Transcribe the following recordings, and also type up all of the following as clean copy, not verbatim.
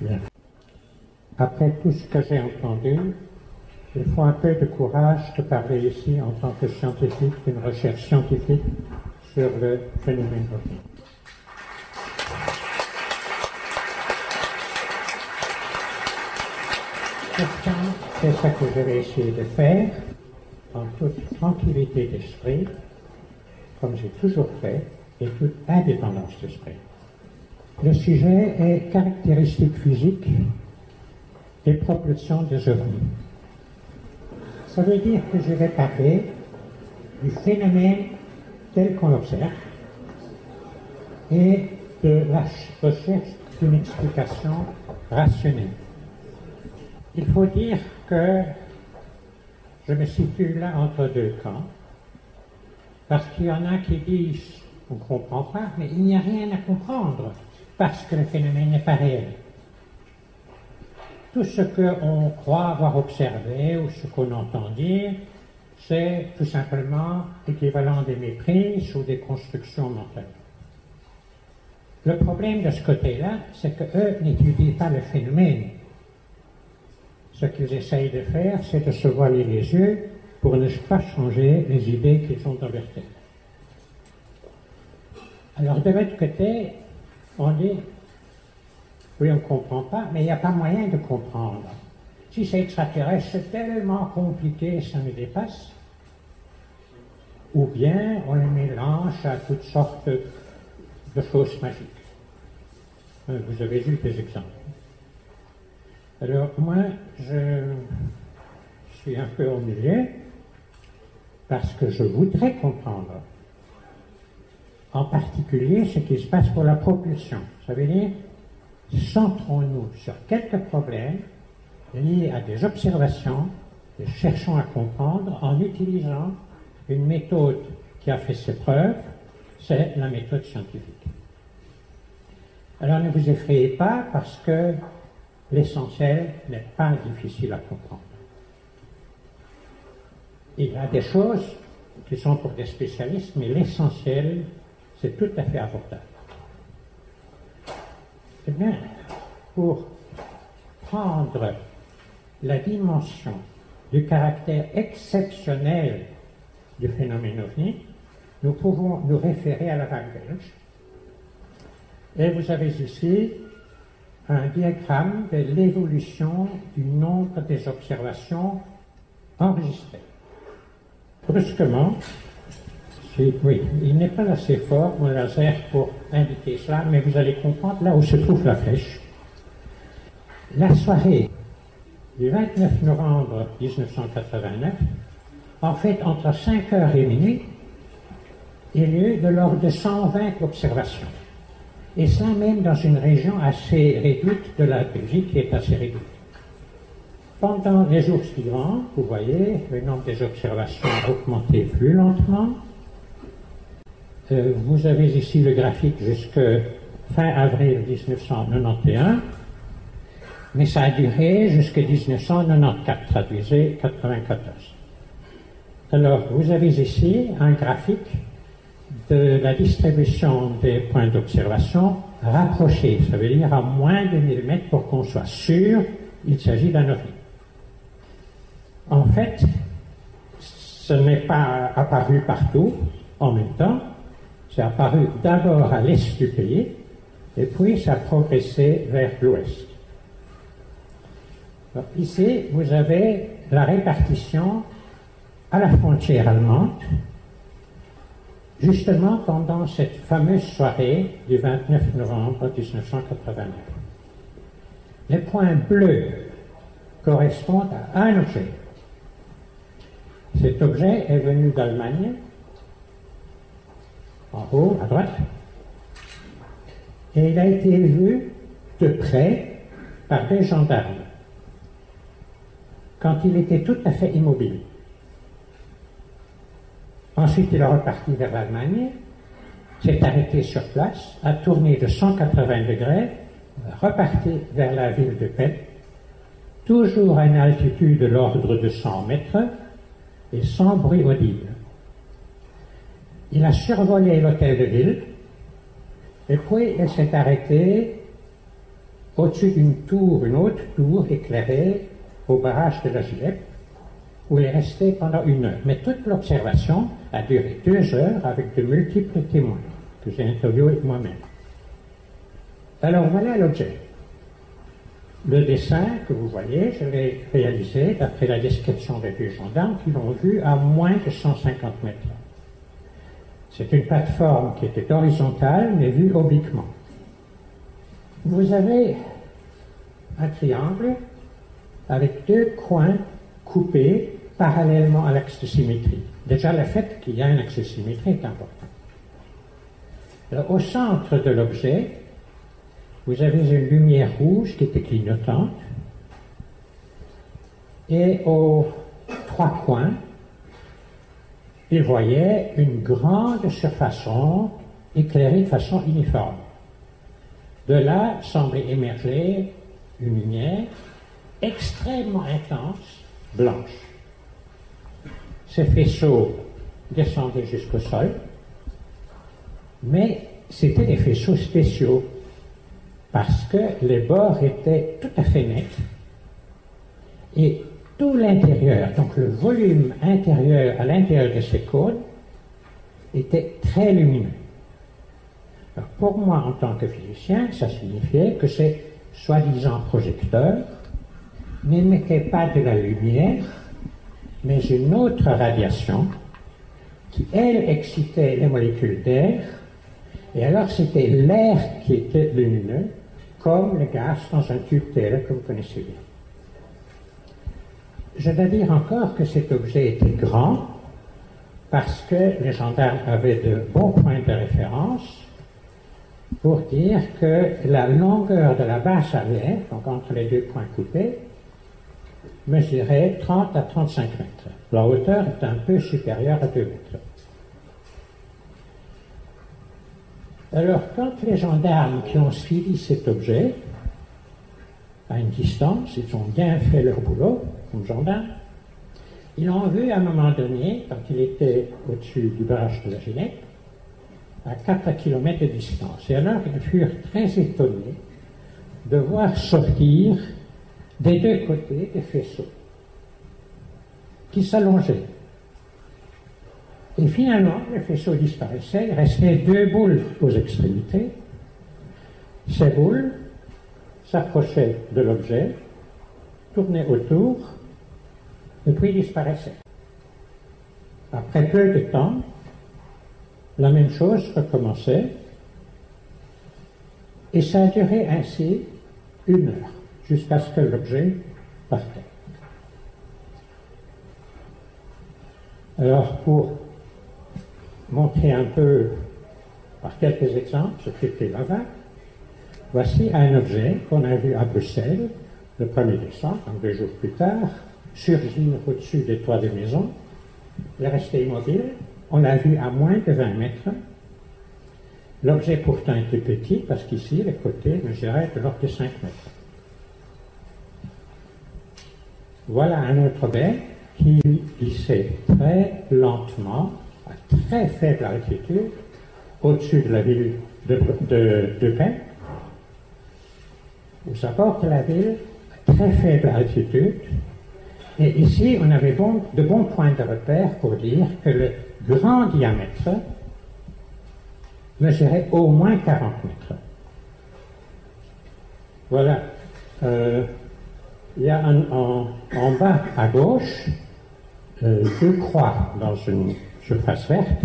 Bien. Après tout ce que j'ai entendu, il faut un peu de courage de parler ici en tant que scientifique, d'une recherche scientifique sur le phénomène ovni. C'est ce que je vais essayer de faire en toute tranquillité d'esprit, comme j'ai toujours fait, et toute indépendance d'esprit. Le sujet est caractéristiques physiques et propulsion des ovnis. Ça veut dire que je vais parler du phénomène tel qu'on l'observe et de la recherche d'une explication rationnelle. Il faut dire que je me situe là entre deux camps, parce qu'il y en a qui disent on ne comprend pas, mais il n'y a rien à comprendre, parce que le phénomène n'est pas réel. Tout ce qu'on croit avoir observé ou ce qu'on entend dire, c'est tout simplement l'équivalent des méprises ou des constructions mentales. Le problème de ce côté-là, c'est qu'eux n'étudient pas le phénomène. Ce qu'ils essayent de faire, c'est de se voiler les yeux pour ne pas changer les idées qu'ils ont dans leur tête. Alors de l'autre côté, on dit, oui, on ne comprend pas, mais il n'y a pas moyen de comprendre. Si c'est extraterrestre, c'est tellement compliqué, ça me dépasse. Ou bien on le mélange à toutes sortes de choses magiques. Vous avez vu des exemples. Alors moi, je suis un peu au milieu parce que je voudrais comprendre en particulier ce qui se passe pour la propulsion. Ça veut dire, centrons-nous sur quelques problèmes liés à des observations et cherchons à comprendre en utilisant une méthode qui a fait ses preuves, c'est la méthode scientifique. Alors ne vous effrayez pas parce que l'essentiel n'est pas difficile à comprendre. Il y a des choses qui sont pour des spécialistes, mais l'essentiel, c'est tout à fait abordable. Eh bien, pour prendre la dimension du caractère exceptionnel du phénomène ovni, nous pouvons nous référer à la vague belge. Et vous avez ici un diagramme de l'évolution du nombre des observations enregistrées. Brusquement, oui, il n'est pas assez fort, mon laser, pour indiquer cela, mais vous allez comprendre là où se trouve la flèche. La soirée du 29 novembre 1989, en fait, entre 5h et minuit, il y a eu de l'ordre de 120 observations. Et cela même dans une région assez réduite de la Belgique, qui est assez réduite. Pendant les jours suivants, vous voyez, le nombre des observations a augmenté plus lentement. Vous avez ici le graphique jusqu'à fin avril 1991, mais ça a duré jusqu'à 1994, traduisez 94. Alors, vous avez ici un graphique de la distribution des points d'observation rapprochés, ça veut dire à moins de 1000 mètres pour qu'on soit sûr qu'il s'agit d'un ovni. En fait, ce n'est pas apparu partout en même temps, c'est apparu d'abord à l'est du pays, et puis ça a progressé vers l'ouest. Ici, vous avez la répartition à la frontière allemande, justement pendant cette fameuse soirée du 29 novembre 1989. Les points bleus correspondent à un objet. Cet objet est venu d'Allemagne, en haut, à droite, et il a été vu de près par des gendarmes, quand il était tout à fait immobile. Ensuite, il est reparti vers l'Allemagne, s'est arrêté sur place, a tourné de 180 degrés, reparti vers la ville de Pest, toujours à une altitude de l'ordre de 100 mètres et sans bruit audible. Il a survolé l'hôtel de ville et puis il s'est arrêté au-dessus d'une tour, une haute tour éclairée au barrage de la Gillette, où il est resté pendant 1 heure. Mais toute l'observation a duré 2 heures avec de multiples témoins que j'ai interviewés moi-même. Alors voilà l'objet. Le dessin que vous voyez, je l'ai réalisé d'après la description des 2 gendarmes qui l'ont vu à moins de 150 mètres. C'est une plateforme qui était horizontale mais vue obliquement. Vous avez un triangle avec 2 coins coupés parallèlement à l'axe de symétrie. Déjà, le fait qu'il y a un axe de symétrie est important. Alors, au centre de l'objet, vous avez une lumière rouge qui était clignotante, et aux 3 coins, il voyait une grande surface ronde éclairée de façon uniforme. De là semblait émerger une lumière extrêmement intense, blanche. Ces faisceaux descendaient jusqu'au sol, mais c'étaient des faisceaux spéciaux, parce que les bords étaient tout à fait nets, et tout l'intérieur, donc le volume intérieur à l'intérieur de ces cônes, était très lumineux. Alors pour moi, en tant que physicien, ça signifiait que ces soi-disant projecteurs n'émettaient pas de la lumière, mais une autre radiation qui, elle, excitait les molécules d'air, et alors c'était l'air qui était lumineux, comme le gaz dans un tube Taylor que vous connaissez bien. Je dois dire encore que cet objet était grand, parce que les gendarmes avaient de bons points de référence pour dire que la longueur de la bâche arrière, donc entre les 2 points coupés, mesurait 30 à 35 mètres. La hauteur est un peu supérieure à 2 mètres. Alors, quand les gendarmes qui ont suivi cet objet, à une distance, ils ont bien fait leur boulot, comme gendarmes, ils l'ont vu à un moment donné, quand il était au-dessus du barrage de la Gillette, à 4 km de distance. Et alors, ils furent très étonnés de voir sortir des 2 côtés des faisceaux qui s'allongeaient. Et finalement, les faisceaux disparaissaient, il restait 2 boules aux extrémités. Ces boules s'approchaient de l'objet, tournaient autour, et puis disparaissaient. Après peu de temps, la même chose recommençait, et ça a duré ainsi 1 heure, jusqu'à ce que l'objet partait. Alors, pour montrer un peu, par quelques exemples, ce qu'était la vague, voici un objet qu'on a vu à Bruxelles le 1er décembre, donc 2 jours plus tard, surgir au-dessus des toits des maisons. Il est resté immobile. On l'a vu à moins de 20 mètres. L'objet pourtant était petit, parce qu'ici, les côtés mesuraient de l'ordre de 5 mètres. Voilà un autre objet qui glissait très lentement, à très faible altitude, au-dessus de la ville de Pin, aux abords de la ville, à très faible altitude. Et ici, on avait de bons points de repère pour dire que le grand diamètre mesurait au moins 40 mètres. Voilà. Il y a en bas à gauche 2 croix dans une surface verte.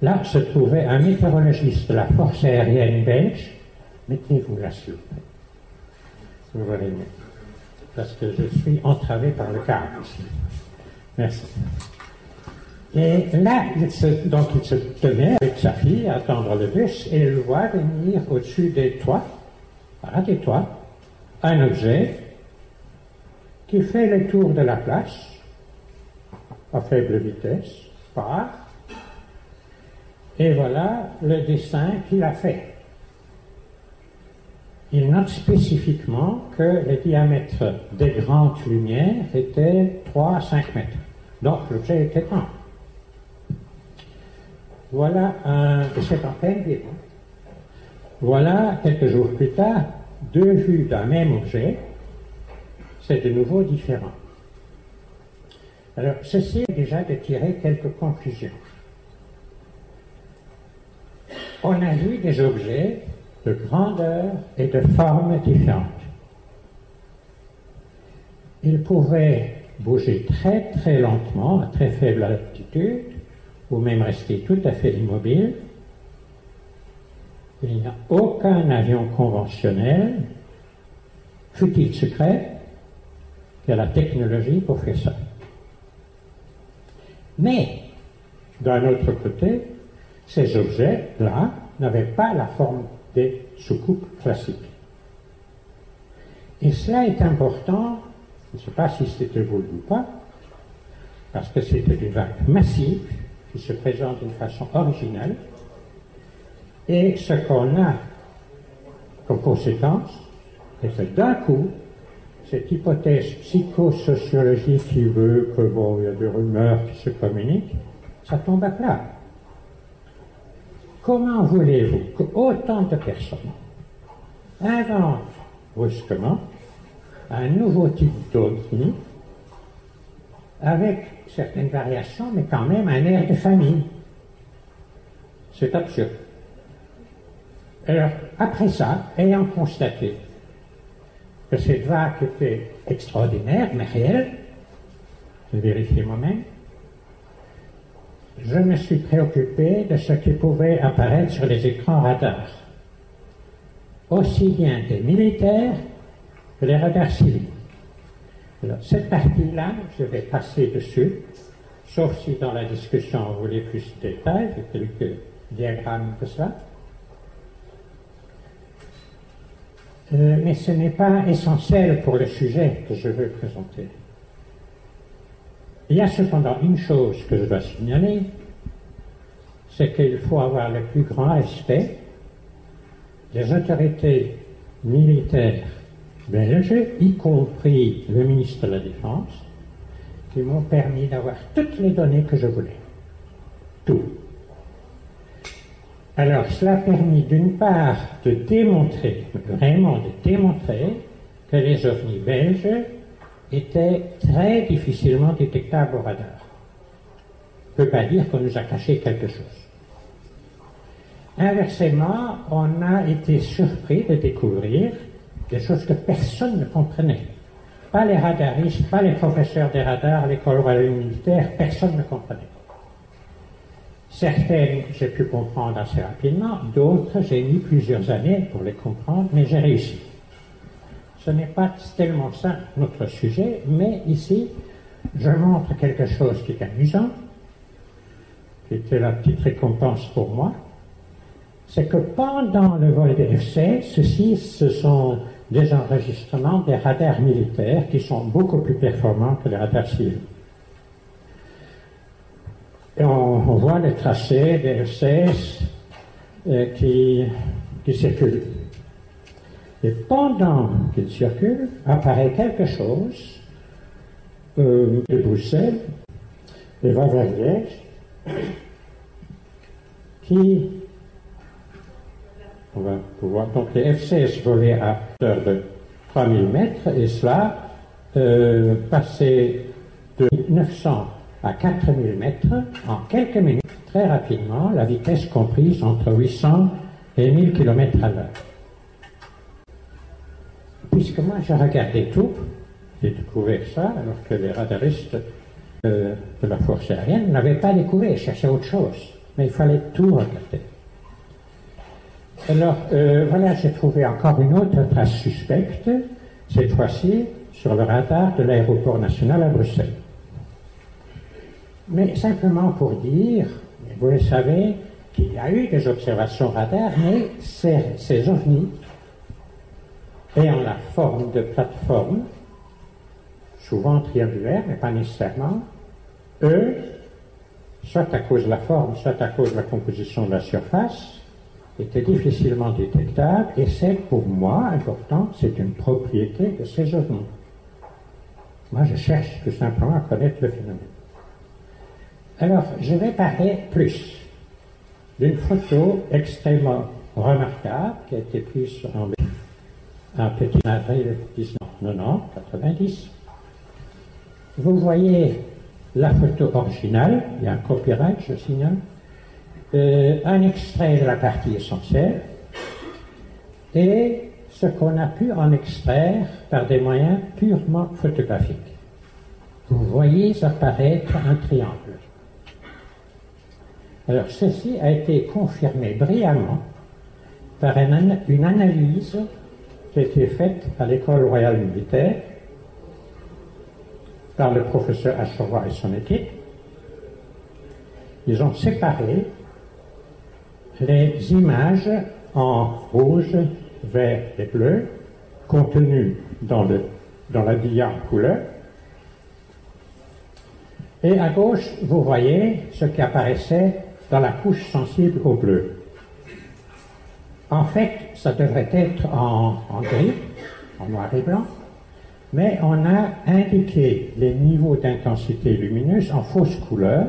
Là se trouvait un météorologiste de la force aérienne belge. Mettez-vous là, s'il vous plaît. Vous voyez mieux. Parce que je suis entravé par le câble ici. Merci. Et là, il se tenait avec sa fille à attendre le bus et il voit venir au-dessus des toits, voilà, des toits, un objet qui fait le tour de la place à faible vitesse, part, et voilà le dessin qu'il a fait. Il note spécifiquement que le diamètre des grandes lumières était 3 à 5 mètres. Donc l'objet était grand. Voilà c'est en peine vivant. Voilà, quelques jours plus tard, deux vues d'un même objet, c'est de nouveau différent. Alors, ceci est déjà de tirer quelques conclusions. On a vu des objets de grandeur et de forme différentes. Ils pouvaient bouger très très lentement, à très faible altitude, ou même rester tout à fait immobiles. Il n'y a aucun avion conventionnel, fût-il secret, qui a la technologie pour faire ça. Mais, d'un autre côté, ces objets-là n'avaient pas la forme des soucoupes classiques. Et cela est important, je ne sais pas si c'était voulu ou pas, parce que c'était une vague massive qui se présente d'une façon originale, et ce qu'on a comme conséquence, c'est que d'un coup, cette hypothèse psychosociologique qui veut que, bon, il y a des rumeurs qui se communiquent, ça tombe à plat. Comment voulez-vous que autant de personnes inventent brusquement un nouveau type d'ovni avec certaines variations, mais quand même un air de famille? C'est absurde. Alors, après ça, ayant constaté que cette vague était extraordinaire, mais réelle, j'ai vérifié moi-même, je me suis préoccupé de ce qui pouvait apparaître sur les écrans radars, aussi bien des militaires que les radars civils. Alors, cette partie-là, je vais passer dessus, sauf si dans la discussion vous voulez plus de détails, j'ai quelques diagrammes de cela. Mais ce n'est pas essentiel pour le sujet que je veux présenter. Il y a cependant une chose que je dois signaler, c'est qu'il faut avoir le plus grand respect des autorités militaires belges, y compris le ministre de la Défense, qui m'ont permis d'avoir toutes les données que je voulais. Tout. Alors, cela a permis d'une part de démontrer, vraiment de démontrer, que les ovnis belges étaient très difficilement détectables au radar. On ne peut pas dire qu'on nous a caché quelque chose. Inversement, on a été surpris de découvrir des choses que personne ne comprenait. Pas les radaristes, pas les professeurs des radars, l'école royale militaire, personne ne comprenait. Certaines, j'ai pu comprendre assez rapidement, d'autres, j'ai mis plusieurs années pour les comprendre, mais j'ai réussi. Ce n'est pas tellement ça notre sujet, mais ici, je montre quelque chose qui est amusant, qui était la petite récompense pour moi, c'est que pendant le vol des F-16, ce sont des enregistrements des radars militaires qui sont beaucoup plus performants que les radars civils. Et on voit le tracé des F-16 qui circulent. Et pendant qu'ils circulent, apparaît quelque chose de Bruxelles, et va vers Liège, qui, on va pouvoir, donc les F-16 volaient à hauteur de 3000 mètres, et cela passait de 900 à 4000 mètres en quelques minutes, très rapidement, la vitesse comprise entre 800 et 1000 km à l'heure. Puisque moi j'ai regardé tout, j'ai découvert ça, alors que les radaristes de la force aérienne n'avaient pas découvert, ils cherchaient autre chose, mais il fallait tout regarder. Alors voilà, j'ai trouvé encore une autre trace suspecte, cette fois-ci sur le radar de l'aéroport national à Bruxelles. Mais simplement pour dire, vous le savez, qu'il y a eu des observations radar, mais ces ovnis, ayant la forme de plateforme, souvent triangulaire, mais pas nécessairement, eux, soit à cause de la forme, soit à cause de la composition de la surface, étaient difficilement détectables, et c'est pour moi important, c'est une propriété de ces ovnis. Moi, je cherche tout simplement à connaître le phénomène. Alors, je vais parler plus d'une photo extrêmement remarquable qui a été prise en un petit avril 1990. Vous voyez la photo originale, il y a un copyright, je signale, un extrait de la partie essentielle et ce qu'on a pu en extraire par des moyens purement photographiques. Vous voyez apparaître un triangle. Alors ceci a été confirmé brillamment par une analyse qui a été faite à l'École royale militaire par le professeur Ashowa et son équipe. Ils ont séparé les images en rouge, vert et bleu contenues dans la dia en couleur. Et à gauche, vous voyez ce qui apparaissait dans la couche sensible au bleu. En fait, ça devrait être en gris, en noir et blanc, mais on a indiqué les niveaux d'intensité lumineuse en fausse couleur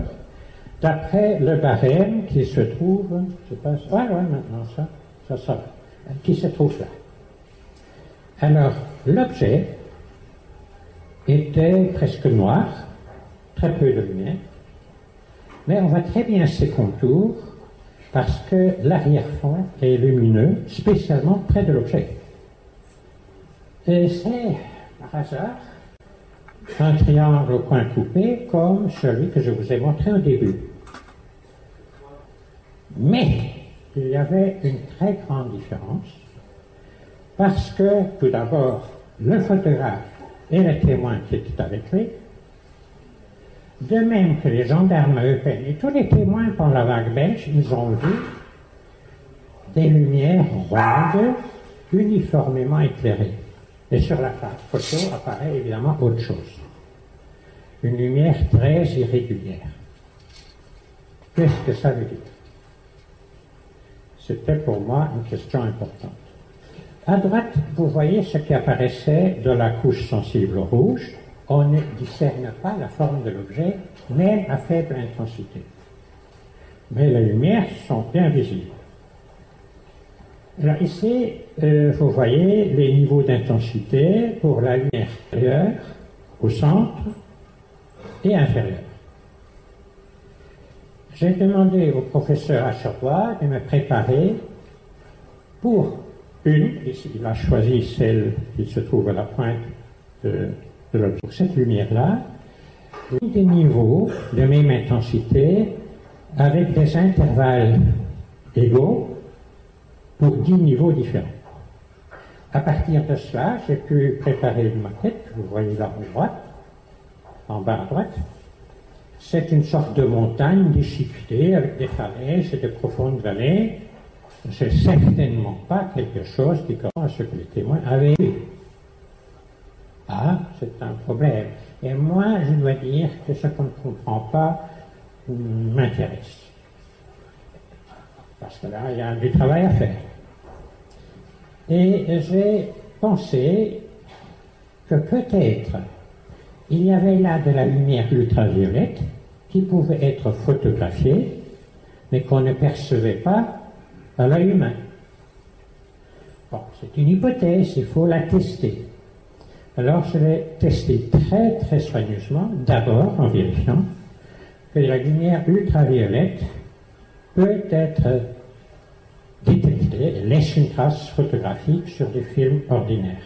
d'après le barème qui se trouve, je passe, maintenant ça, qui se trouve là. Alors, l'objet était presque noir, très peu de lumière, mais on voit très bien ses contours parce que l'arrière-fond est lumineux, spécialement près de l'objet. Et c'est, par hasard, un triangle au coin coupé comme celui que je vous ai montré au début. Mais il y avait une très grande différence parce que, tout d'abord, le photographe et le témoin qui était avec lui, de même que les gendarmes européens et tous les témoins pendant la vague belge, ils ont vu des lumières rondes uniformément éclairées. Et sur la photo apparaît évidemment autre chose. Une lumière très irrégulière. Qu'est-ce que ça veut dire? C'était pour moi une question importante. À droite, vous voyez ce qui apparaissait de la couche sensible rouge. On ne discerne pas la forme de l'objet, même à faible intensité. Mais les lumières sont bien visibles. Alors ici, vous voyez les niveaux d'intensité pour la lumière supérieure, au centre et inférieure. J'ai demandé au professeur Ashowa de me préparer pour ici il a choisi celle qui se trouve à la pointe de l'objet. Pour cette lumière-là, des niveaux de même intensité avec des intervalles égaux pour 10 niveaux différents. À partir de cela, j'ai pu préparer une maquette que vous voyez là en droite, en bas à droite. C'est une sorte de montagne déchiquetée avec des falaises et de profondes vallées. C'est certainement pas quelque chose qui correspond à ce que les témoins avaient vu. Ah, c'est un problème. Et moi, je dois dire que ce qu'on ne comprend pas m'intéresse. Parce que là, il y a du travail à faire. Et j'ai pensé que peut-être il y avait là de la lumière ultraviolette qui pouvait être photographiée, mais qu'on ne percevait pas à l'œil humain. Bon, c'est une hypothèse, il faut la tester. Alors je l'ai testé très très soigneusement, d'abord en vérifiant que la lumière ultraviolette peut être détectée, laisse une trace photographique sur des films ordinaires.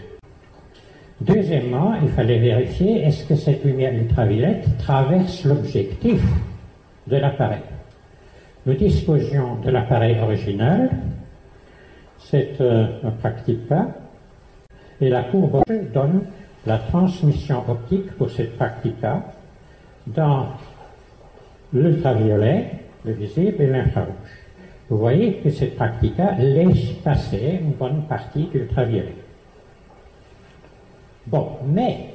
Deuxièmement, il fallait vérifier est-ce que cette lumière ultraviolette traverse l'objectif de l'appareil. Nous disposions de l'appareil original, c'est un Praktica, et la courbe donne la transmission optique pour cette Praktica dans l'ultraviolet, le visible et l'infrarouge. Vous voyez que cette Praktica laisse passer une bonne partie de l'ultraviolet. Bon, mais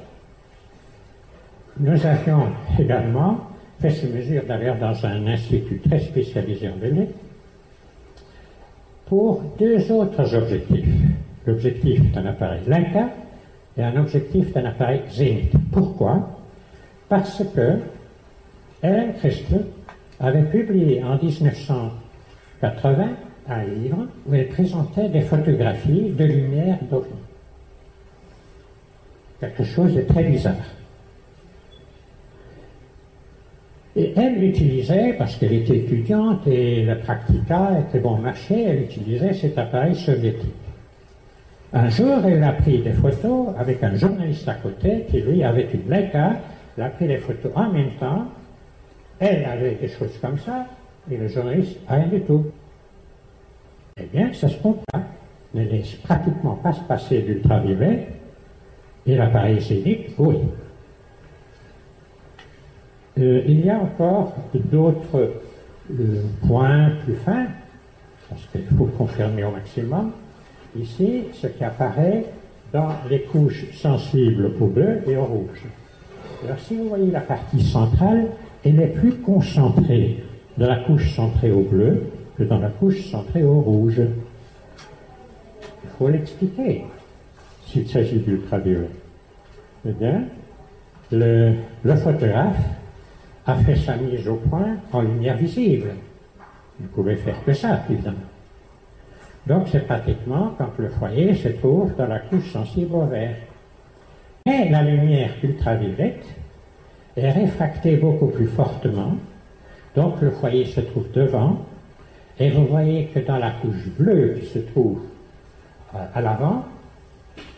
nous avions également fait ces mesures d'ailleurs dans un institut très spécialisé en Belgique pour deux autres objectifs. L'objectif d'un appareil Leica et un objectif d'un appareil Zenith. Pourquoi? Parce que Ellen Christel avait publié en 1980 un livre où elle présentait des photographies de lumière d'OVNI. quelque chose de très bizarre. Et elle l'utilisait, parce qu'elle était étudiante et la practica était bon marché, elle utilisait cet appareil soviétique. Un jour, elle a pris des photos avec un journaliste à côté qui, lui, avait une Leica. Elle a pris les photos en même temps. Elle avait des choses comme ça, et le journaliste, rien du tout. Eh bien, ça se compte pas. Ne laisse pratiquement pas se passer d'ultraviolet, et l'appareil zénith, oui. Il y a encore d'autres points plus fins, parce qu'il faut confirmer au maximum. Ici, ce qui apparaît dans les couches sensibles au bleu et au rouge. Alors, si vous voyez la partie centrale, elle est plus concentrée dans la couche centrée au bleu que dans la couche centrée au rouge. Il faut l'expliquer s'il s'agit d'ultraviolet. Eh bien, le photographe a fait sa mise au point en lumière visible. Il ne pouvait faire que ça, évidemment. Donc, c'est pratiquement quand le foyer se trouve dans la couche sensible au vert. Mais la lumière ultraviolette est réfractée beaucoup plus fortement, donc le foyer se trouve devant, et vous voyez que dans la couche bleue qui se trouve à l'avant,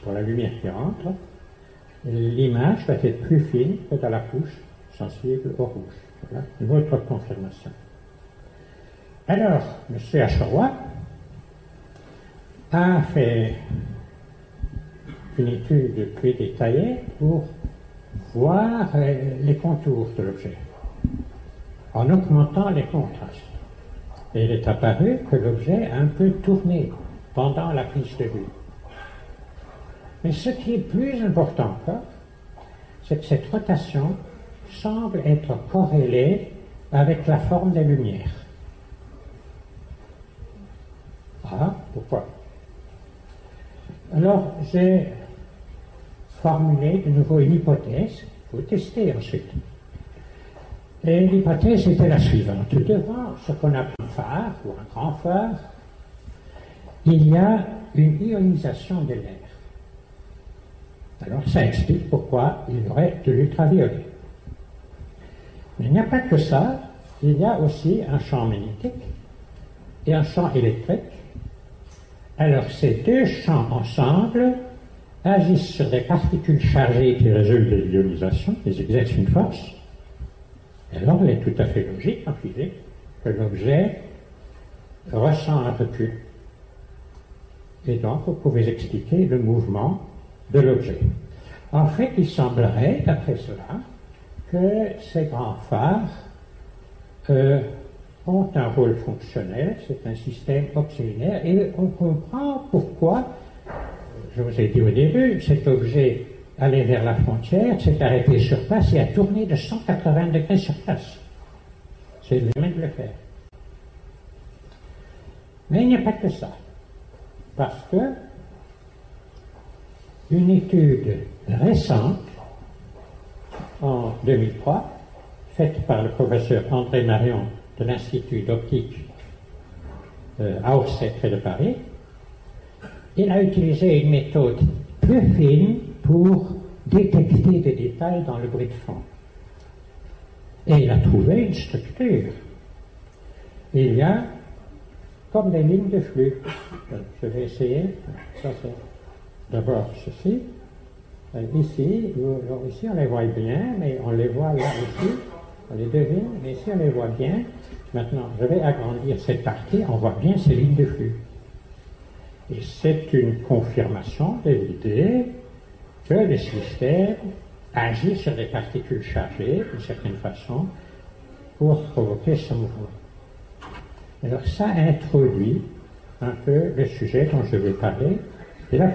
pour la lumière qui rentre, l'image va être plus fine que dans la couche sensible au rouge. Voilà une autre confirmation. Alors, M. Achoua a fait une étude plus détaillée pour voir les contours de l'objet, en augmentant les contrastes. Et il est apparu que l'objet a un peu tourné pendant la prise de vue. Mais ce qui est plus important encore, c'est que cette rotation semble être corrélée avec la forme des lumières. Ah, pourquoi? Alors, j'ai formulé de nouveau une hypothèse, il faut tester ensuite. Et l'hypothèse était la suivante. Devant ce qu'on appelle un phare, ou un grand phare, il y a une ionisation de l'air. Alors, ça explique pourquoi il y aurait de l'ultraviolet. Mais il n'y a pas que ça, il y a aussi un champ magnétique et un champ électrique. Alors, ces deux champs ensemble agissent sur des particules chargées qui résultent de l'ionisation, ils exercent une force. Et alors, il est tout à fait logique en physique que l'objet ressent un recul. Et donc, vous pouvez expliquer le mouvement de l'objet. En fait, il semblerait, d'après cela, que ces grands phares ont un rôle fonctionnel, c'est un système auxiliaire, et on comprend pourquoi, je vous ai dit au début, cet objet allait vers la frontière, s'est arrêté sur place et a tourné de 180 degrés sur place. C'est lui-même de le faire. Mais il n'y a pas que ça, parce que une étude récente, en 2003, faite par le professeur André Marion de l'Institut d'optique à Orsay, près de Paris, il a utilisé une méthode plus fine pour détecter des détails dans le bruit de fond. Et il a trouvé une structure. Il y a comme des lignes de flux. Je vais essayer. Ça, c'est d'abord ceci. Ici, ici on les voit bien, mais on les voit là aussi. On les devine, mais ici on les voit bien. Maintenant, je vais agrandir cette partie, on voit bien ces lignes de flux. Et c'est une confirmation de l'idée que le système agit sur des particules chargées, d'une certaine façon, pour provoquer ce mouvement. Alors ça introduit un peu le sujet dont je vais parler. Et là,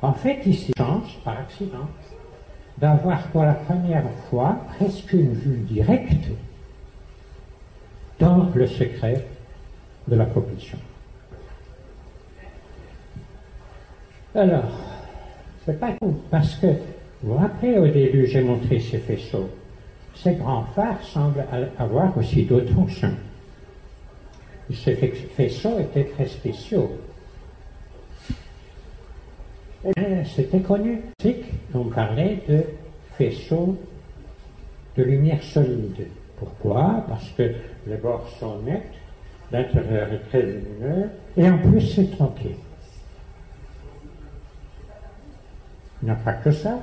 en fait, ici, chance, par accident, d'avoir pour la première fois presque une vue directe dans le secret de la propulsion. Alors, c'est pas tout, parce que, vous vous rappelez, au début, j'ai montré ces faisceaux. Ces grands phares semblent avoir aussi d'autres fonctions. Ces faisceaux étaient très spéciaux. Eh bien, c'était connu. On parlait de faisceaux de lumière solide. Pourquoi? Parce que les bords sont nets, l'intérieur est très lumineux, et en plus c'est tranquille. Il n'y a pas que ça.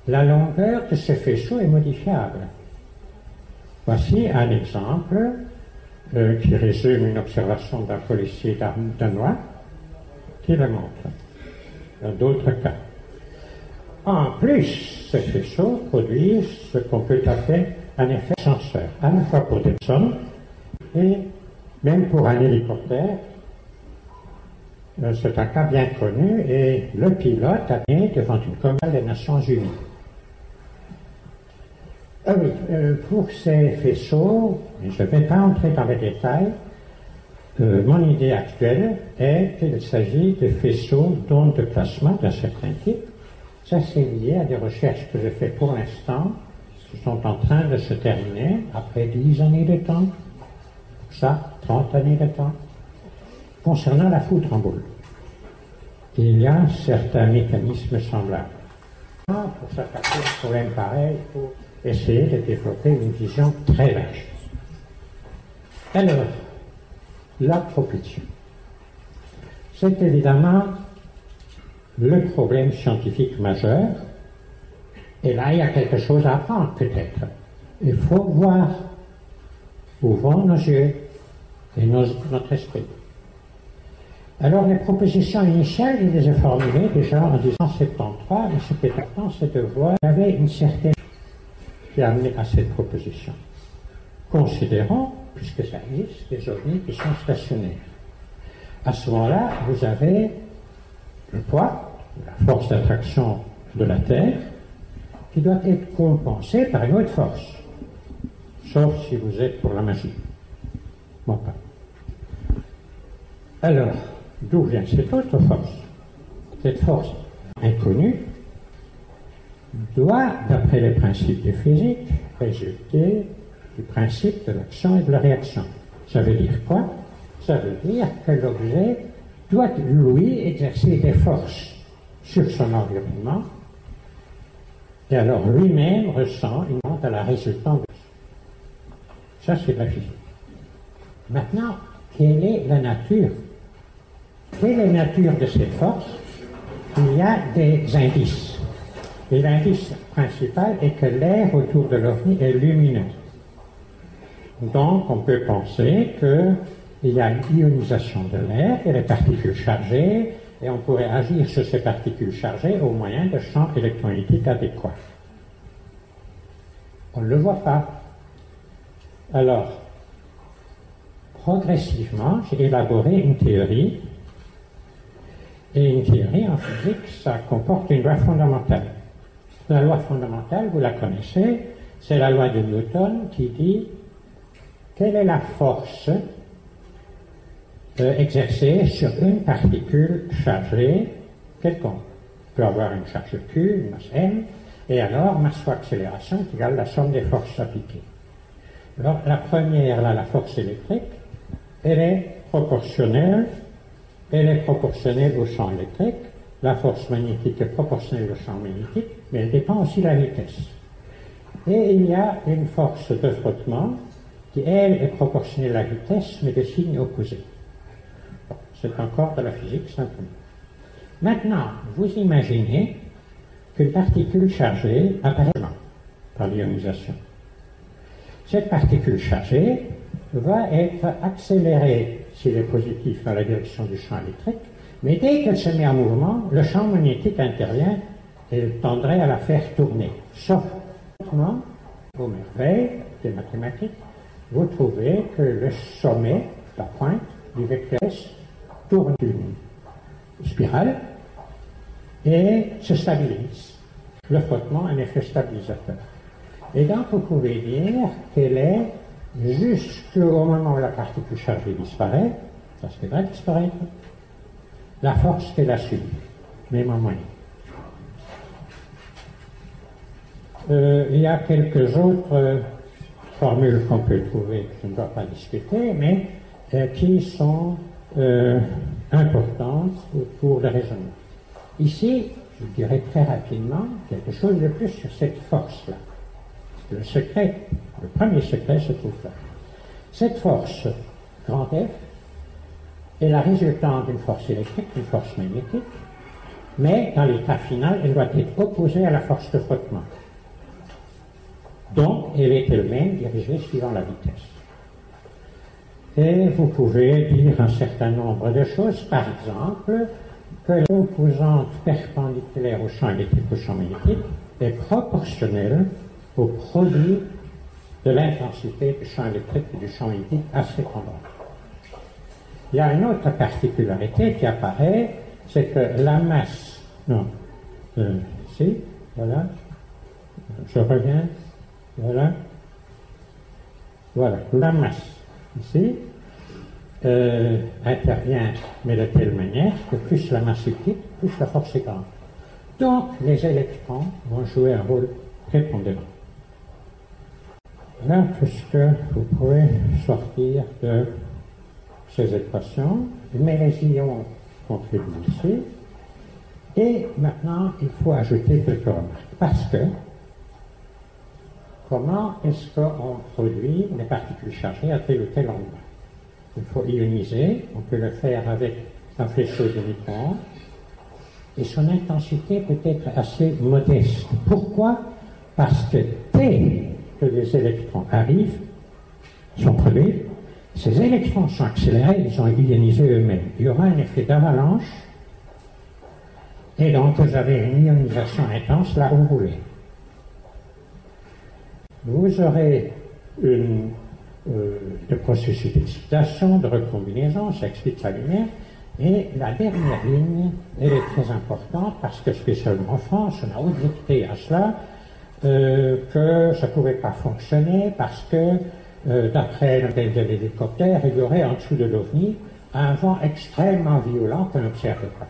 La longueur de ce faisceau est modifiable. Voici un exemple qui résume une observation d'un policier danois qui le montre. Dans d'autres cas. En plus, ces faisceaux produisent ce qu'on peut appeler un effet senseur, à la fois pour des personnes et même pour un hélicoptère. C'est un cas bien connu et le pilote a été devant une commune des Nations Unies. Ah oui, pour ces faisceaux, je ne vais pas entrer dans les détails, mon idée actuelle est qu'il s'agit de faisceaux d'ondes de plasma d'un certain type. Ça, c'est lié à des recherches que je fais pour l'instant, qui sont en train de se terminer après 10 années de temps, ça, 30 années de temps, concernant la foudre en boule. Il y a certains mécanismes semblables. Pour s'attaquer à un problème pareil, il faut essayer de développer une vision très large. Alors, la propulsion. C'est évidemment le problème scientifique majeur. Et là, il y a quelque chose à apprendre, peut-être. Il faut voir où vont nos yeux et notre esprit. Alors, les propositions initiales, je les ai formulées déjà en 1973, mais ce qui est important, c'est de voir qu'il y avait une certaine qui a amené à cette proposition. Considérons, puisque ça existe, des ovnis qui sont stationnaires. À ce moment-là, vous avez le poids, la force d'attraction de la Terre, qui doit être compensée par une autre force. Sauf si vous êtes pour la magie. Moi pas. Alors, d'où vient cette autre force? Cette force inconnue doit, d'après les principes de physique, résulter du principe de l'action et de la réaction. Ça veut dire quoi? Ça veut dire que l'objet doit, lui, exercer des forces sur son environnement, et alors lui-même ressent une honte à la résultante de ça. Ça, c'est de la physique. Maintenant, quelle est la nature? Quelle est la nature de cette force? Il y a des indices. Et l'indice principal est que l'air autour de l'OVNI est lumineux. Donc, on peut penser qu'il y a une ionisation de l'air et des particules chargées, et on pourrait agir sur ces particules chargées au moyen de champs électromagnétiques adéquats. On ne le voit pas. Alors, progressivement, j'ai élaboré une théorie, et une théorie en physique, ça comporte une loi fondamentale. La loi fondamentale, vous la connaissez, c'est la loi de Newton qui dit quelle est la force exercée sur une particule chargée quelconque. On peut avoir une charge Q, une masse M, et alors masse fois accélération est égale à la somme des forces appliquées. Alors la première, là, la force électrique, elle est proportionnelle au champ électrique. La force magnétique est proportionnelle au champ magnétique, mais elle dépend aussi de la vitesse. Et il y a une force de frottement qui, elle, est proportionnelle à la vitesse, mais de signe opposé. Bon, c'est encore de la physique, simplement. Maintenant, vous imaginez qu'une particule chargée apparaît par l'ionisation. Cette particule chargée va être accélérée, s'il est positif, dans la direction du champ électrique, mais dès qu'elle se met en mouvement, le champ magnétique intervient et il tendrait à la faire tourner. Sauf maintenant, aux merveilles des mathématiques, vous trouvez que le sommet, la pointe du vecteur S, tourne une spirale et se stabilise. Le frottement a un effet stabilisateur. Et donc, vous pouvez dire qu'elle est, jusqu'au moment où la particule chargée disparaît, parce qu'elle va disparaître, la force qu'elle a subie, même en moyenne. Il y a quelques autres formules qu'on peut trouver, que je ne dois pas discuter, mais qui sont importantes pour le raisonnement. Ici, je dirais très rapidement quelque chose de plus sur cette force-là. Le secret, le premier secret se trouve là. Cette force, grand F, est la résultante d'une force électrique, d'une force magnétique, mais dans l'état final, elle doit être opposée à la force de frottement. Donc, elle est elle-même dirigée suivant la vitesse. Et vous pouvez dire un certain nombre de choses, par exemple, que l'opposante perpendiculaire au champ électrique, au champ magnétique, est proportionnelle au produit de l'intensité du champ électrique et du champ magnétique à cet endroit. Il y a une autre particularité qui apparaît, c'est que la masse, ici, voilà, je reviens, voilà, la masse, ici, intervient, mais de telle manière que plus la masse est petite, plus la force est grande. Donc, les électrons vont jouer un rôle prépondérant. Voilà tout ce que vous pouvez sortir de ces équations, mais les ions contribuent ici. Et maintenant, il faut ajouter quelques remarques. Parce que, comment est-ce qu'on produit les particules chargées à tel ou tel endroit? Il faut ioniser, on peut le faire avec un faisceau de micro-ondes, et son intensité peut être assez modeste. Pourquoi? Parce que dès que les électrons arrivent, sont produits, ces électrons sont accélérés, ils sont ionisés eux-mêmes. Il y aura un effet d'avalanche, et donc vous avez une ionisation intense là où vous voulez. Vous aurez le processus d'excitation, de recombinaison, ça explique la lumière, et la dernière ligne, elle est très importante parce que spécialement en France, on a objecté à cela que ça ne pouvait pas fonctionner parce que d'après le modèle de l'hélicoptère, il y aurait en dessous de l'OVNI un vent extrêmement violent qu'on n'observe pas.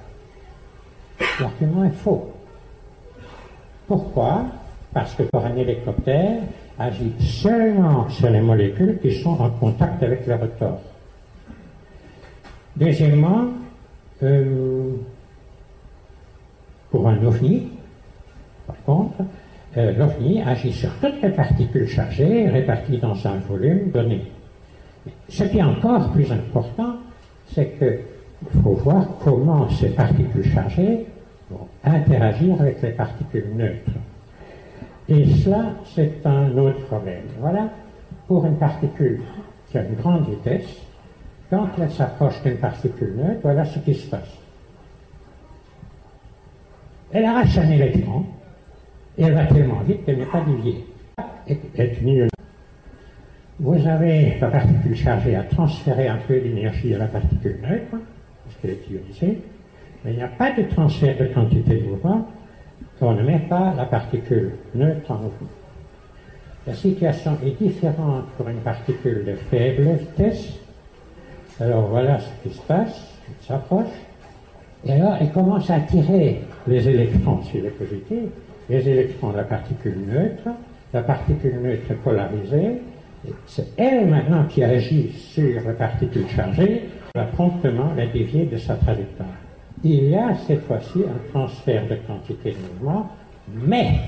L'argument est faux. Pourquoi? Parce que pour un hélicoptère, agit seulement sur les molécules qui sont en contact avec le rotor. Deuxièmement, pour un OVNI, par contre, l'OVNI agit sur toutes les particules chargées réparties dans un volume donné. Ce qui est encore plus important, c'est qu'il faut voir comment ces particules chargées vont interagir avec les particules neutres. Et cela, c'est un autre problème. Voilà, pour une particule qui a une grande vitesse, quand elle s'approche d'une particule neutre, voilà ce qui se passe. Elle arrache un électron, et elle va tellement vite qu'elle n'est pas déviée. Est une ionisation. Vous avez la particule chargée à transférer un peu d'énergie à la particule neutre, parce qu'elle est ionisée, mais il n'y a pas de transfert de quantité de mouvement, on ne met pas la particule neutre en mouvement. La situation est différente pour une particule de faible vitesse. Alors voilà ce qui se passe, elle s'approche, et alors elle commence à attirer les électrons, s'il est positif, les électrons de la particule neutre est polarisée, et c'est elle maintenant qui agit sur la particule chargée, va promptement la dévier de sa trajectoire. Il y a cette fois-ci un transfert de quantité de mouvement, mais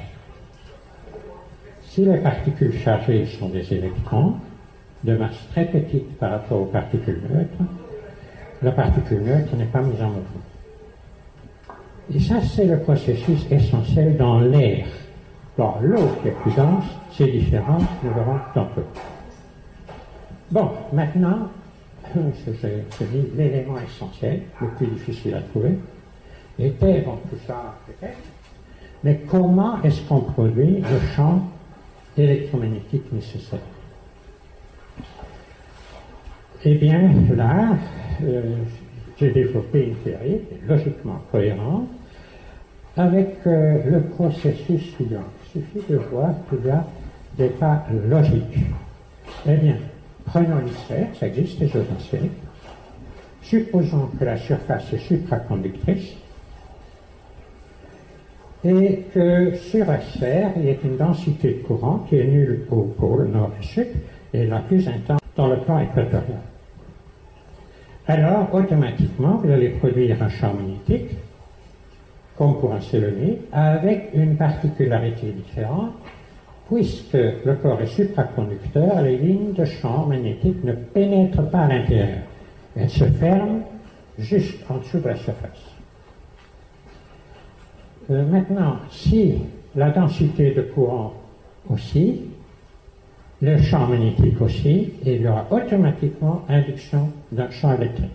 si les particules chargées sont des électrons de masse très petite par rapport aux particules neutres, la particule neutre n'est pas mise en mouvement. Et ça, c'est le processus essentiel dans l'air. Dans l'eau qui est plus dense, c'est différent, nous verrons tantôt. Bon, maintenant, j'ai mis l'élément essentiel, le plus difficile à trouver. Les terres ont tout ça peut-être, mais comment est-ce qu'on produit le champ électromagnétique nécessaire? Eh bien, là, j'ai développé une théorie logiquement cohérente avec le processus suivant. Il suffit de voir qu'il y a des pas logiques. Eh bien, prenons une sphère, ça existe des choses en sphérique. Supposons que la surface est supraconductrice et que sur la sphère, il y a une densité de courant qui est nulle au pôle nord et sud et la plus intense dans le plan équatorial. Alors, automatiquement, vous allez produire un champ magnétique comme pour un célonier, avec une particularité différente, puisque le corps est supraconducteur, les lignes de champ magnétique ne pénètrent pas à l'intérieur. Elles se ferment juste en dessous de la surface. Maintenant, si la densité de courant aussi, le champ magnétique aussi, et il y aura automatiquement induction d'un champ électrique.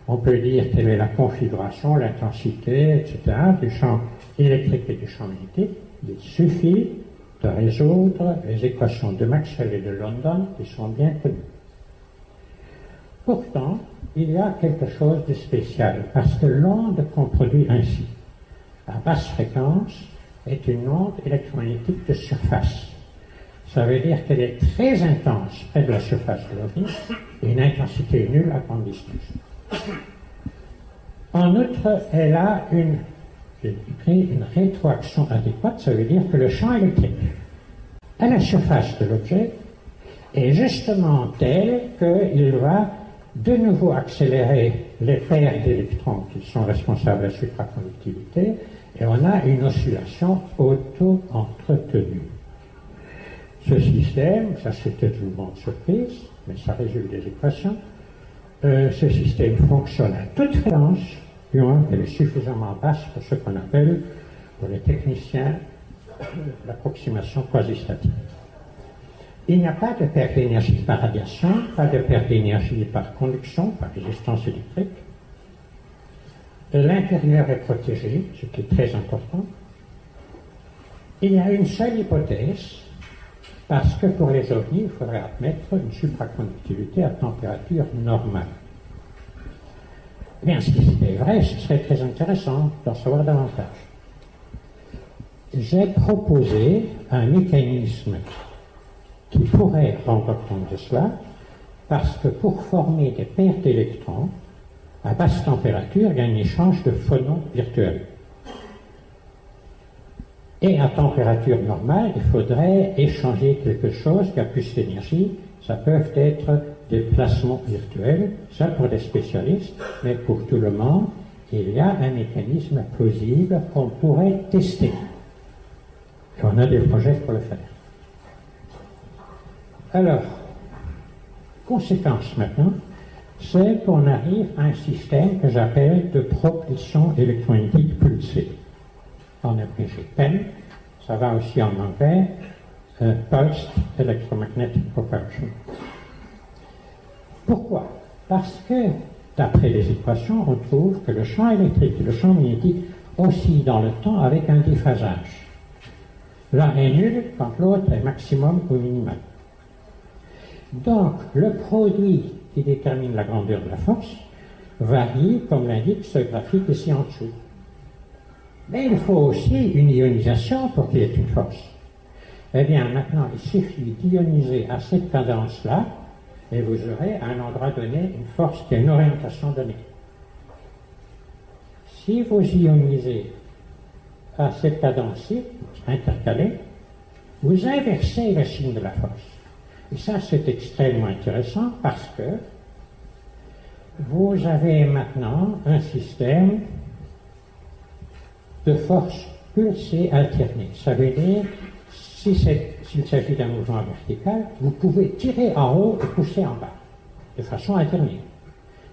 On peut dire quelle est la configuration, l'intensité, etc., du champ électrique et du champ magnétique. Il suffit de résoudre les équations de Maxwell et de London qui sont bien connues. Pourtant, il y a quelque chose de spécial, parce que l'onde qu'on produit ainsi, à basse fréquence, est une onde électromagnétique de surface. Ça veut dire qu'elle est très intense près de la surface de l'OVNI et une intensité nulle à grande distance. En outre, elle a une rétroaction adéquate, ça veut dire que le champ électrique à la surface de l'objet est justement tel qu'il va de nouveau accélérer les paires d'électrons qui sont responsables de la supraconductivité, et on a une oscillation auto-entretenue. Ce système, ça c'est peut-être une bonne surprise, mais ça résulte des équations, ce système fonctionne à toute fréquence, du moment qu'elle est suffisamment basse pour ce qu'on appelle, pour les techniciens, l'approximation quasi-statique. Il n'y a pas de perte d'énergie par radiation, pas de perte d'énergie par conduction, par résistance électrique. L'intérieur est protégé, ce qui est très important. Il y a une seule hypothèse, parce que pour les ovnis, il faudrait admettre une supraconductivité à température normale. Eh bien, si c'était vrai, ce serait très intéressant d'en savoir davantage. J'ai proposé un mécanisme qui pourrait rendre compte de cela, parce que pour former des paires d'électrons, à basse température, il y a un échange de phonons virtuels. Et à température normale, il faudrait échanger quelque chose qui a plus d'énergie. Ça peut être des placements virtuels, ça pour des spécialistes, mais pour tout le monde, il y a un mécanisme plausible qu'on pourrait tester. Et on a des projets pour le faire. Alors, conséquence maintenant, c'est qu'on arrive à un système que j'appelle de propulsion électromagnétique pulsée. En abrégé PEM, ça va aussi en anglais, Pulsed Electromagnetic Propulsion. Pourquoi? Parce que, d'après les équations, on trouve que le champ électrique et le champ magnétique oscillent dans le temps avec un déphasage. L'un est nul quand l'autre est maximum ou minimal. Donc, le produit qui détermine la grandeur de la force varie, comme l'indique ce graphique ici en dessous. Mais il faut aussi une ionisation pour qu'il y ait une force. Eh bien, maintenant, il suffit d'ioniser à cette cadence-là, et vous aurez à un endroit donné une force qui a une orientation donnée. Si vous ionisez à cette cadence-ci, intercalée, vous inversez le signe de la force. Et ça, c'est extrêmement intéressant parce que vous avez maintenant un système de force pulsée alternée. Ça veut dire, s'il s'agit d'un mouvement vertical, vous pouvez tirer en haut et pousser en bas, de façon alternée.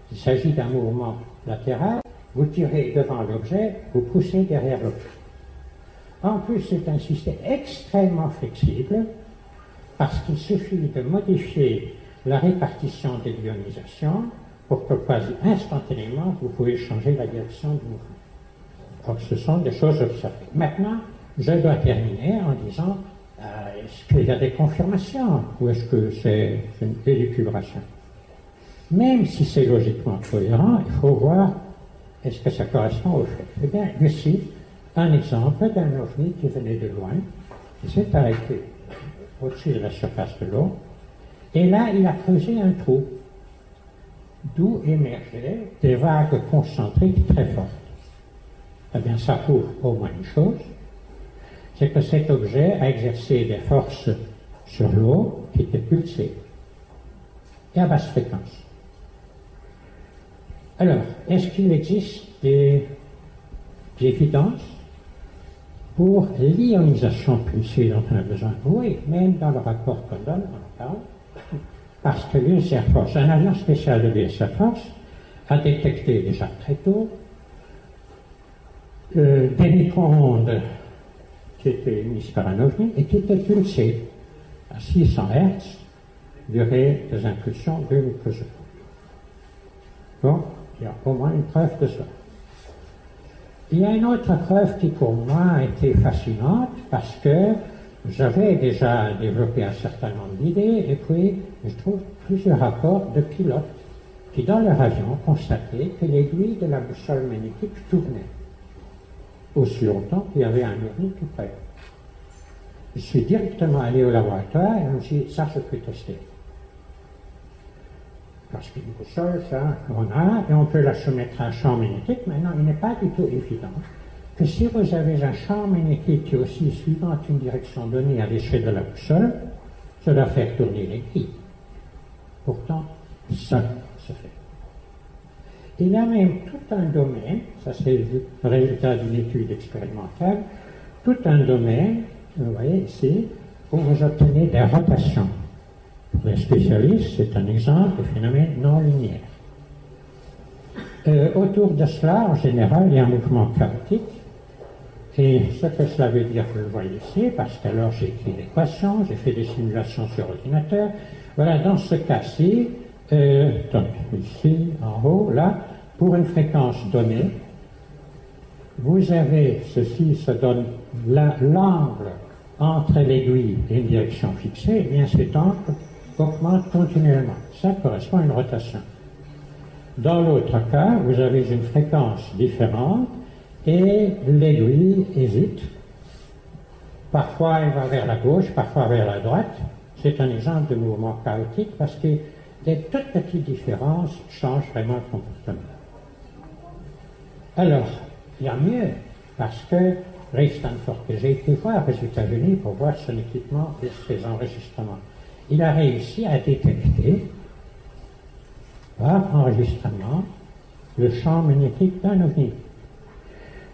S'il s'agit d'un mouvement latéral, vous tirez devant l'objet, vous poussez derrière l'objet. En plus, c'est un système extrêmement flexible, parce qu'il suffit de modifier la répartition des ionisations pour que quasi instantanément, vous pouvez changer la direction du mouvement. Donc, ce sont des choses observées. Maintenant, je dois terminer en disant, est-ce qu'il y a des confirmations ou est-ce que c'est une élucubration? Même si c'est logiquement cohérent, il faut voir est-ce que ça correspond au fait. Eh bien, ici, un exemple d'un ovni qui venait de loin, qui s'est arrêté au-dessus de la surface de l'eau, et là, il a creusé un trou, d'où émergeaient des vagues concentriques très fortes. Eh bien, ça prouve au moins une chose, c'est que cet objet a exercé des forces sur l'eau qui étaient pulsées et à basse fréquence. Alors, est-ce qu'il existe des évidences pour l'ionisation pulsée dont on a besoin. Oui, même dans le rapport qu'on donne, on parle, parce que l'US Air Force, un avion spécial de l'US Air Force, a détecté déjà très tôt des micro-ondes qui étaient émises par un ovni et qui étaient pulsées à 600 Hz, durée des impulsions 2 microsecondes. Donc, il y a au moins une preuve de ça. Il y a une autre preuve qui pour moi a été fascinante parce que j'avais déjà développé un certain nombre d'idées et puis je trouve plusieurs rapports de pilotes qui dans leur avion constataient que l'aiguille de la boussole magnétique tournait aussi longtemps qu'il y avait un ovni tout près. Je suis directement allé au laboratoire et je me suis dit ça je peux tester. Parce qu'une boussole, ça, on a, et on peut la soumettre à un champ magnétique. Maintenant, il n'est pas du tout évident que si vous avez un champ magnétique qui est aussi suivant une direction donnée à l'échelle de la boussole, ça doit faire tourner l'aiguille. Pourtant, ça se fait. Il y a même tout un domaine, ça c'est le résultat d'une étude expérimentale, tout un domaine, vous voyez ici, où vous obtenez des rotations. Pour les spécialistes, c'est un exemple de phénomène non linéaire. Autour de cela, en général, il y a un mouvement chaotique. Et ce que cela veut dire, vous le voyez ici, parce qu'alors j'ai écrit l'équation, j'ai fait des simulations sur ordinateur. Voilà, dans ce cas-ci, donc ici, en haut, là, pour une fréquence donnée, vous avez, ceci se donne l'angle entre l'aiguille et une direction fixée, et bien cet angle augmente continuellement. Ça correspond à une rotation. Dans l'autre cas, vous avez une fréquence différente et l'aiguille hésite. Parfois elle va vers la gauche, parfois vers la droite. C'est un exemple de mouvement chaotique parce que des toutes petites différences changent vraiment le comportement. Alors, il y a mieux parce que Ray Stanford, que j'ai été voir aux États-Unis pour voir son équipement et ses enregistrements, il a réussi à détecter par enregistrement le champ magnétique d'un ovni.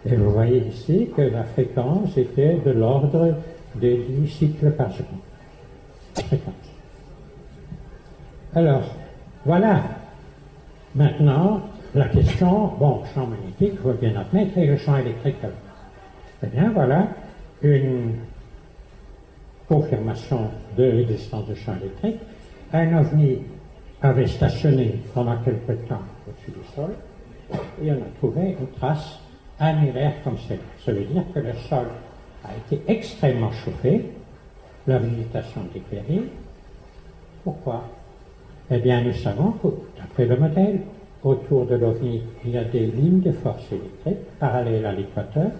Et vous voyez ici que la fréquence était de l'ordre de 10 cycles par seconde. Fréquence. Alors, voilà. Maintenant, la question, bon, champ magnétique, il faut bien admettre, et le champ électrique. Eh bien, voilà une confirmation de l'existence de champ électrique. Un ovni avait stationné pendant quelque temps au-dessus du sol et on a trouvé une trace annulaire comme celle-là. Ça veut dire que le sol a été extrêmement chauffé, la végétation est éclairée. Pourquoi? Eh bien, nous savons que, d'après le modèle, autour de l'OVNI, il y a des lignes de force électrique parallèles à l'équateur,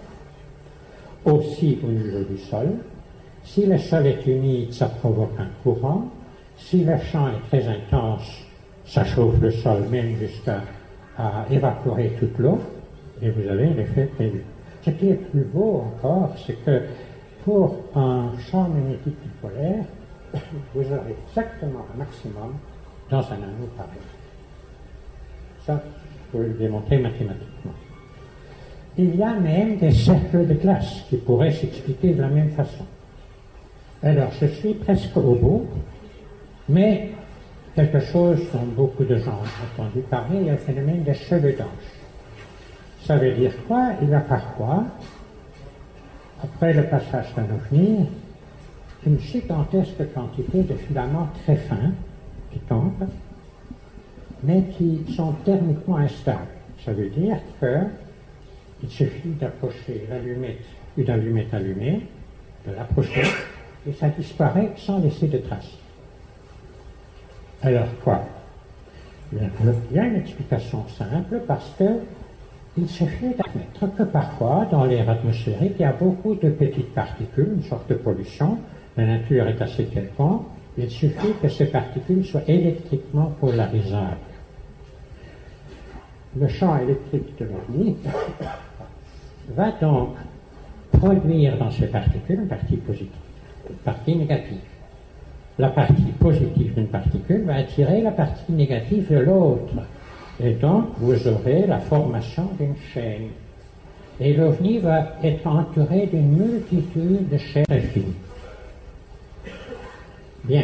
aussi au niveau du sol. Si le sol est humide, ça provoque un courant. Si le champ est très intense, ça chauffe le sol même jusqu'à évaporer toute l'eau, et vous avez l'effet prévu. Ce qui est plus beau encore, c'est que pour un champ magnétique dipolaire, vous aurez exactement un maximum dans un anneau pareil. Ça, je peux le démontrer mathématiquement. Il y a même des cercles de glace qui pourraient s'expliquer de la même façon. Alors, je suis presque au bout, mais quelque chose dont beaucoup de gens ont entendu parler, il y a le phénomène des cheveux d'ange. Ça veut dire quoi? Il y a parfois, après le passage d'un ovni, une gigantesque quantité de filaments très fins qui tombent, mais qui sont thermiquement instables. Ça veut dire qu'il suffit d'approcher l'allumette, une allumette allumée, de l'approcher, et ça disparaît sans laisser de traces. Alors quoi? Il y a une explication simple, parce que il suffit d'admettre que parfois, dans l'air atmosphérique, il y a beaucoup de petites particules, une sorte de pollution, la nature est assez quelconque, il suffit que ces particules soient électriquement polarisables. Le champ électrique de l'OVNI va donc produire dans ces particules une partie positive, une partie négative. La partie positive d'une particule va attirer la partie négative de l'autre. Et donc, vous aurez la formation d'une chaîne. Et l'OVNI va être entouré d'une multitude de chair fines. Bien,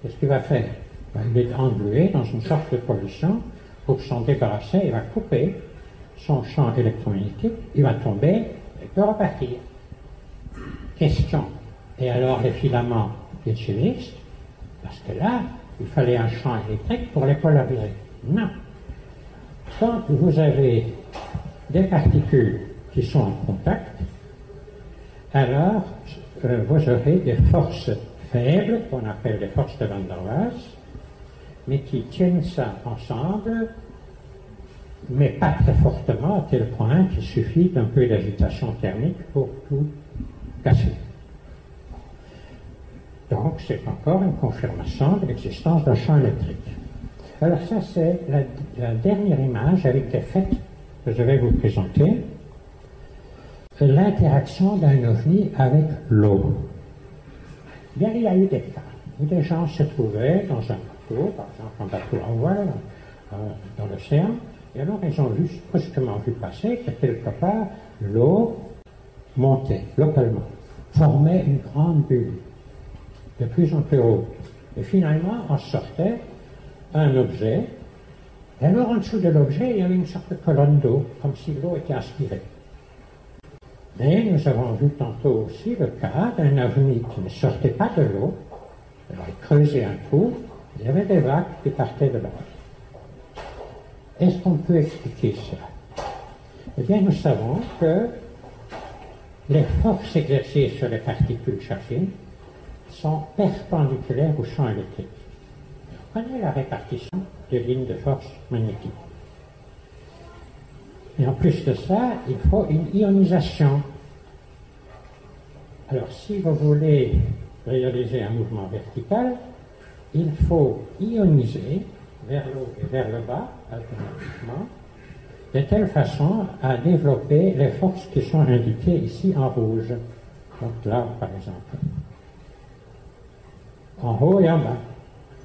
qu'est-ce qu'il va faire? Il est englué dans une sorte de pollution. Pour s'en débarrasser, il va couper son champ électromagnétique, il va tomber et peut repartir. Question. Et alors les filaments utilisent? Parce que là, il fallait un champ électrique pour les polariser. Non. Quand vous avez des particules qui sont en contact, alors vous aurez des forces faibles, qu'on appelle les forces de Van der Waals, mais qui tiennent ça ensemble, mais pas très fortement, à tel point qu'il suffit d'un peu d'agitation thermique pour tout casser. Donc, c'est encore une confirmation de l'existence d'un champ électrique. Alors ça, c'est la dernière image avec des faits que je vais vous présenter. L'interaction d'un OVNI avec l'eau. Bien, il y a eu des cas où des gens se trouvaient dans un bateau, par exemple un bateau à voile, dans l'océan, et alors ils ont brusquement vu passer que quelque part, l'eau montait localement, formait une grande bulle, de plus en plus haute. Et finalement, en sortait un objet, et alors en dessous de l'objet, il y avait une sorte de colonne d'eau, comme si l'eau était aspirée. Et nous avons vu tantôt aussi le cas d'un OVNI qui ne sortait pas de l'eau, alors il creusait un trou, il y avait des vagues qui partaient de là. Est-ce qu'on peut expliquer ça? Eh bien, nous savons que les forces exercées sur les particules chargées sont perpendiculaires au champ électrique. Prenez la répartition des lignes de force magnétique. Et en plus de ça, il faut une ionisation. Alors, si vous voulez réaliser un mouvement vertical, il faut ioniser vers le haut et vers le bas, alternativement, de telle façon à développer les forces qui sont indiquées ici en rouge. Donc là, par exemple. En haut et en bas.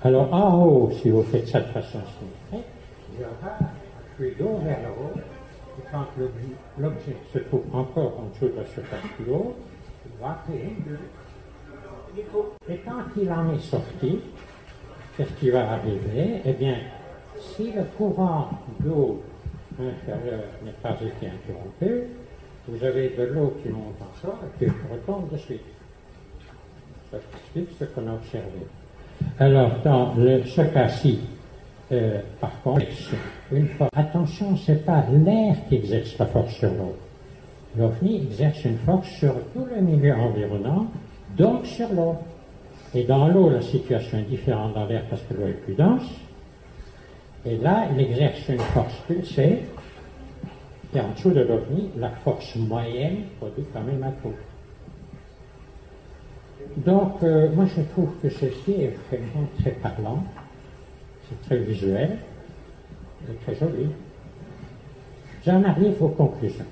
Alors, en haut, si vous faites ça de façon symétrique, il y aura un flux d'eau vers le haut. Et quand l'objet se trouve encore en dessous de la surface plus haute, il va créer une bulle. Et quand il en est sorti, qu'est-ce qui va arriver? Eh bien, si le courant d'eau inférieur n'est pas été interrompu, vous avez de l'eau qui monte encore et qui retombe de suite. Ça explique ce qu'on a observé. Alors, dans ce cas-ci, par contre, attention, ce n'est pas l'air qui exerce la force sur l'eau. L'OVNI exerce une force sur tout le milieu environnant, donc sur l'eau. Et dans l'eau, la situation est différente dans l'air parce que l'eau est plus dense. Et là, il exerce une force pulsée. Et en dessous de l'OVNI, la force moyenne produit quand même un trou. Donc, moi je trouve que ceci est vraiment très parlant, c'est très visuel, et très joli. J'en arrive aux conclusions.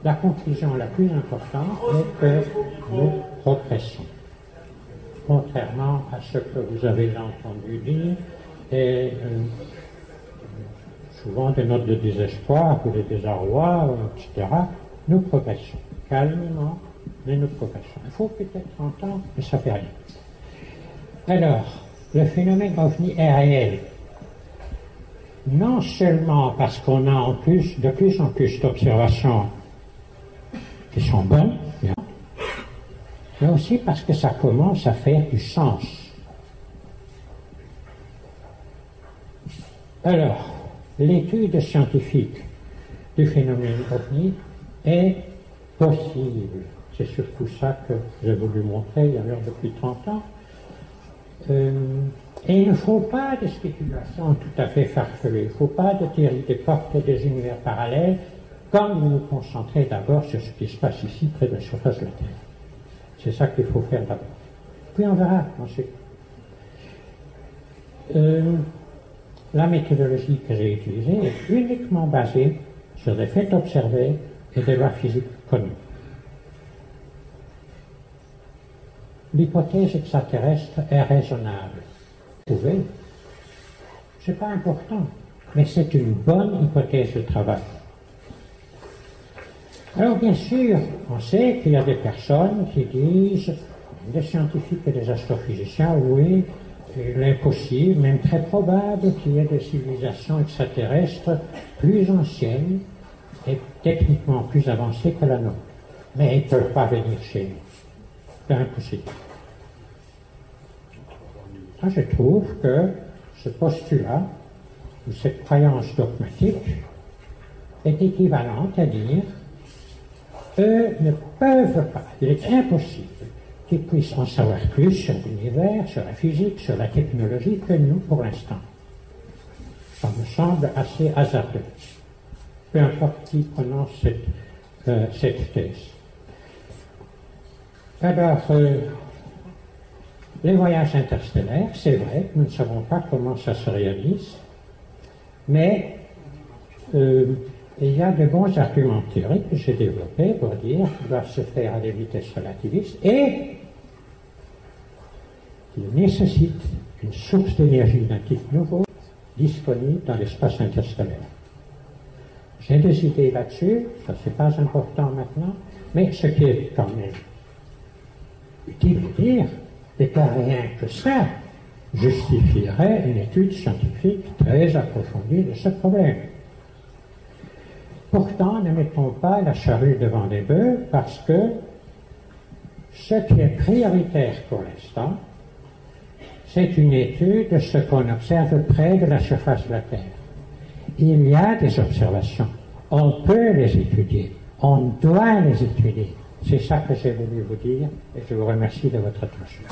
La conclusion la plus importante est que nous progressons. Contrairement à ce que vous avez entendu dire, et souvent des notes de désespoir ou de désarroi, etc., nous progressons calmement, mais nous progressons. Il faut peut-être 30 ans, mais ça fait rien. Alors, le phénomène OVNI est réel. Non seulement parce qu'on a de plus en plus d'observations qui sont bonnes, mais aussi parce que ça commence à faire du sens. Alors, l'étude scientifique du phénomène OVNI est possible. C'est surtout ça que j'ai voulu montrer d'ailleurs depuis 30 ans. Et il ne faut pas de spéculation tout à fait farfelue. Il ne faut pas de théorie des portes et des univers parallèles, comme nous nous concentrer d'abord sur ce qui se passe ici, près de la surface de la Terre. C'est ça qu'il faut faire d'abord. Puis on verra ensuite. La méthodologie que j'ai utilisée est uniquement basée sur des faits observés et des lois physiques connues. L'hypothèse extraterrestre est raisonnable. Vous pouvez. C'est pas important, mais c'est une bonne hypothèse de travail. Alors bien sûr, on sait qu'il y a des personnes qui disent, des scientifiques et des astrophysiciens, oui, il est possible, même très probable, qu'il y ait des civilisations extraterrestres plus anciennes et techniquement plus avancées que la nôtre. Mais ils ne peuvent pas venir chez nous. C'est impossible. Moi, je trouve que ce postulat, ou cette croyance dogmatique, est équivalente à dire eux ne peuvent pas, il est impossible qu'ils puissent en savoir plus sur l'univers, sur la physique, sur la technologie que nous pour l'instant. Ça me semble assez hasardeux. Peu importe qui prononce cette thèse. Alors, les voyages interstellaires, c'est vrai, nous ne savons pas comment ça se réalise, mais il y a de bons arguments théoriques que j'ai développés pour dire qu'ils doivent se faire à des vitesses relativistes et qu'ils nécessitent une source d'énergie d'un type nouveau disponible dans l'espace interstellaire. J'ai des idées là-dessus, ça c'est pas important maintenant, mais ce qui est quand même utile de dire, c'est que rien que ça justifierait une étude scientifique très approfondie de ce problème. Pourtant, ne mettons pas la charrue devant les bœufs parce que ce qui est prioritaire pour l'instant, c'est une étude de ce qu'on observe près de la surface de la Terre. Il y a des observations, on peut les étudier, on doit les étudier. C'est ça que j'ai voulu vous dire et je vous remercie de votre attention.